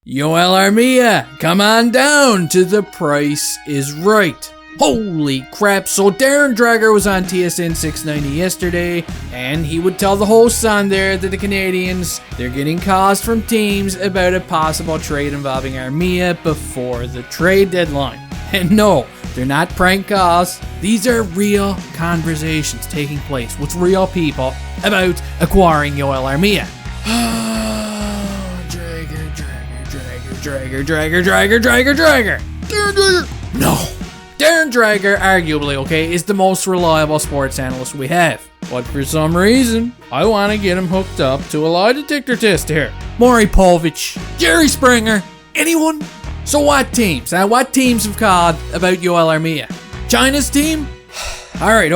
Joel Armia, come on down to The Price is Right. Holy crap, so Darren Dreger was on TSN 690 yesterday, and he would tell the hosts on there that the Canadiens, they're getting calls from teams about a possible trade involving Armia before the trade deadline. And no, they're not prank calls. These are real conversations taking place with real people about acquiring Joel Armia. Dreger. No. Darren Dreger, arguably, is the most reliable sports analyst we have. But for some reason, I want to get him hooked up to a lie detector test here. Maury Povich, Jerry Springer, anyone? So what teams? What teams have called about Joel Armia? China's team? Alright,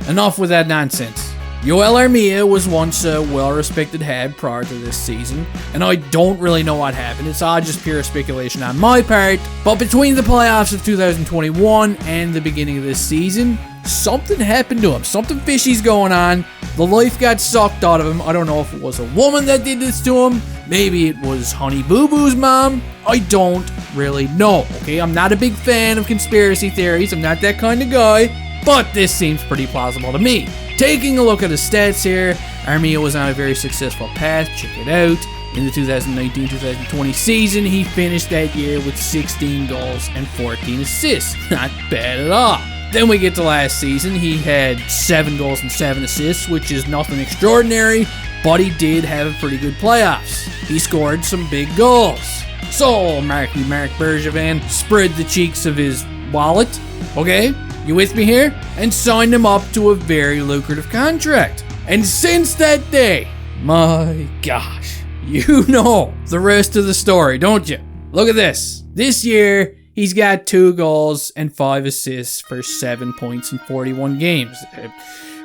enough with that nonsense. Joel Armia was once a well-respected Hab prior to this season, and I don't really know what happened. It's all just pure speculation on my part, but between the playoffs of 2021 and the beginning of this season, something happened to him. Something fishy's going on. The life got sucked out of him. I don't know if it was a woman that did this to him. Maybe it was Honey Boo Boo's mom. I don't really know, I'm not a big fan of conspiracy theories. I'm not that kind of guy, but this seems pretty plausible to me. Taking a look at his stats here, Armia was on a very successful path. Check it out. In the 2019-2020 season, he finished that year with 16 goals and 14 assists. Not bad at all. Then we get to last season. He had 7 goals and 7 assists, which is nothing extraordinary, but he did have a pretty good playoffs. He scored some big goals. So, Marc Bergevin spread the cheeks of his wallet, you with me here? And signed him up to a very lucrative contract. And since that day, my gosh, you know the rest of the story, don't you? Look at this. This year, he's got 2 goals and 5 assists for 7 points in 41 games.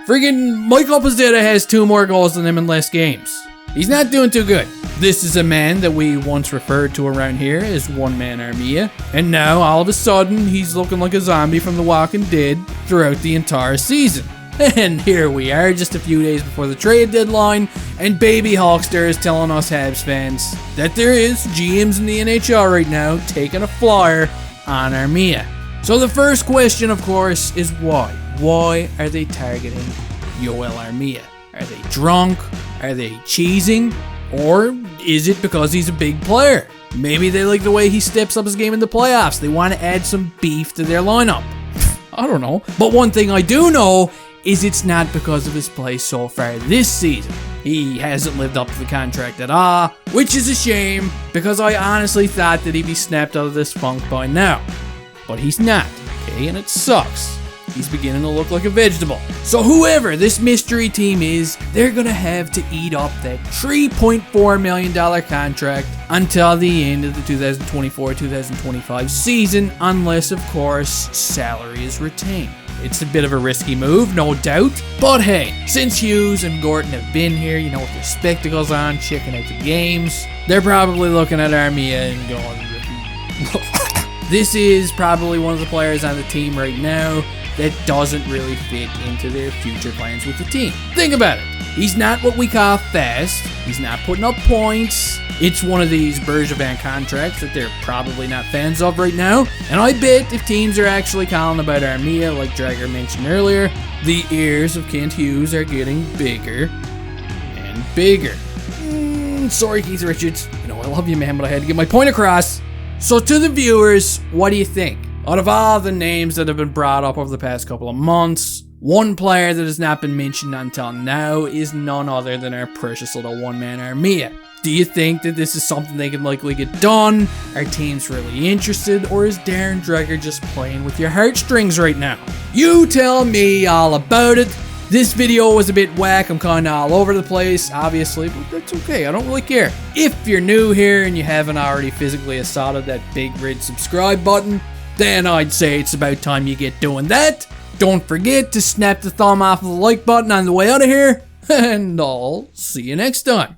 Friggin' Michael Pizzetta has 2 more goals than him in less games. He's not doing too good. This is a man that we once referred to around here as one-man Armia, and now all of a sudden he's looking like a zombie from The Walking Dead throughout the entire season. And here we are just a few days before the trade deadline, and Baby Hulkster is telling us Habs fans that there is GMs in the NHL right now taking a flyer on Armia. So the first question, of course, is why? Why are they targeting Joel Armia? Are they drunk? Are they cheesing? Or is it because he's a big player? Maybe they like the way he steps up his game in the playoffs. They want to add some beef to their lineup. I don't know. But one thing I do know is it's not because of his play so far this season. He hasn't lived up to the contract at all, which is a shame because I honestly thought that he'd be snapped out of this funk by now. But he's not, and it sucks. He's beginning to look like a vegetable. So whoever this mystery team is, they're going to have to eat up that $3.4 million contract until the end of the 2024-2025 season, unless, of course, salary is retained. It's a bit of a risky move, no doubt. But hey, since Hughes and Gorton have been here, with their spectacles on, checking out the games, they're probably looking at Armia and going, this is probably one of the players on the team right now that doesn't really fit into their future plans with the team. Think about it. He's not what we call fast. He's not putting up points. It's one of these Bergevin contracts that they're probably not fans of right now. And I bet if teams are actually calling about Armia, like Dreger mentioned earlier, the ears of Kent Hughes are getting bigger and bigger. Sorry, Keith Richards. I love you, man, but I had to get my point across. So to the viewers, what do you think? Out of all the names that have been brought up over the past couple of months, one player that has not been mentioned until now is none other than our precious little one-man Armia. Do you think that this is something they can likely get done? Are teams really interested? Or is Darren Dreger just playing with your heartstrings right now? You tell me all about it. This video was a bit whack. I'm kind of all over the place, obviously, but that's okay. I don't really care. If you're new here and you haven't already physically assaulted that big red subscribe button, then I'd say it's about time you get doing that. Don't forget to snap the thumb off of the like button on the way out of here, and I'll see you next time.